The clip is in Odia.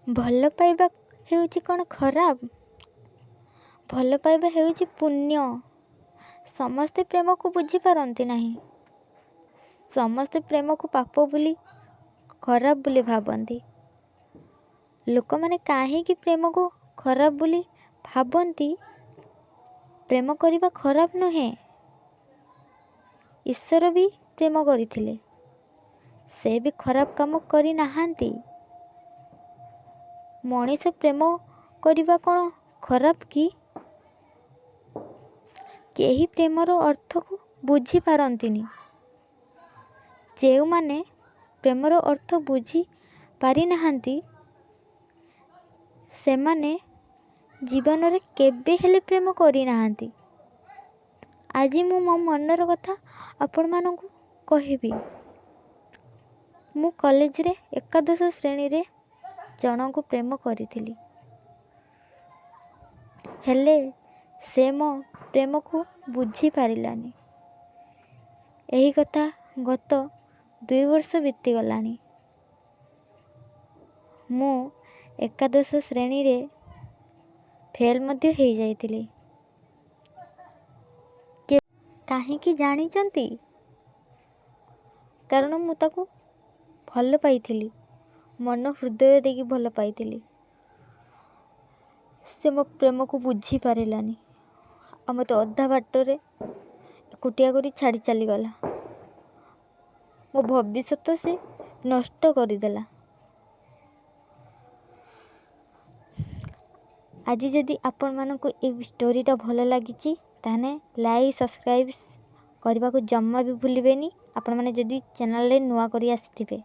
ଭଲ ପାଇବା ହେଉଛି କ'ଣ ଖରାପ? ଭଲ ପାଇବା ହେଉଛି ପୁଣ୍ୟ। ସମସ୍ତେ ପ୍ରେମକୁ ବୁଝିପାରନ୍ତି ନାହିଁ। ସମସ୍ତେ ପ୍ରେମକୁ ପାପ ବୋଲି, ଖରାପ ବୋଲି ଭାବନ୍ତି। ଲୋକମାନେ କାହିଁକି ପ୍ରେମକୁ ଖରାପ ବୋଲି ଭାବନ୍ତି? ପ୍ରେମ କରିବା ଖରାପ ନୁହେଁ। ଈଶ୍ୱର ବି ପ୍ରେମ କରିଥିଲେ। ସେ ବି ଖରାପ କାମ କରିନାହାନ୍ତି। ମଣିଷ ପ୍ରେମ କରିବା କ'ଣ ଖରାପ କି? କେହି ପ୍ରେମର ଅର୍ଥକୁ ବୁଝିପାରନ୍ତିନି। ଯେଉଁମାନେ ପ୍ରେମର ଅର୍ଥ ବୁଝି ପାରିନାହାନ୍ତି, ସେମାନେ ଜୀବନରେ କେବେ ହେଲେ ପ୍ରେମ କରିନାହାନ୍ତି। ଆଜି ମୁଁ ମୋ ମନର କଥା ଆପଣମାନଙ୍କୁ କହିବି। ମୁଁ କଲେଜରେ ଏକାଦଶ ଶ୍ରେଣୀରେ ଜଣଙ୍କୁ ପ୍ରେମ କରିଥିଲି। ହେଲେ ସେ ମୋ ପ୍ରେମକୁ ବୁଝିପାରିଲାନି। ଏହି କଥା ଗତ 2 ବର୍ଷ ବିତିଗଲାଣି। ମୁଁ ଏକାଦଶ ଶ୍ରେଣୀରେ ଫେଲ୍ ମଧ୍ୟ ହେଇଯାଇଥିଲି। କାହିଁକି ଜାଣିଛନ୍ତି? କାରଣ ମୁଁ ତାକୁ ଭଲ ପାଇଥିଲି। ମନ ହୃଦୟ ଦେଇକି ଭଲ ପାଇଥିଲି। ସେ ମୋ ପ୍ରେମକୁ ବୁଝିପାରିଲାନି ଆଉ ମୋତେ ଅଧା ବାଟରେ ଏକୁଟିଆ କରି ଛାଡ଼ି ଚାଲିଗଲା। ମୋ ଭବିଷ୍ୟତ ସେ ନଷ୍ଟ କରିଦେଲା। ଆଜି ଯଦି ଆପଣମାନଙ୍କୁ ଏ ଷ୍ଟୋରିଟା ଭଲ ଲାଗିଛି, ତାହେଲେ ଲାଇକ୍ ସବସ୍କ୍ରାଇବ୍ କରିବାକୁ ଜମା ବି ଭୁଲିବେନି। ଆପଣମାନେ ଯଦି ଚ୍ୟାନେଲରେ ନୂଆ କରି ଆସିଥିବେ।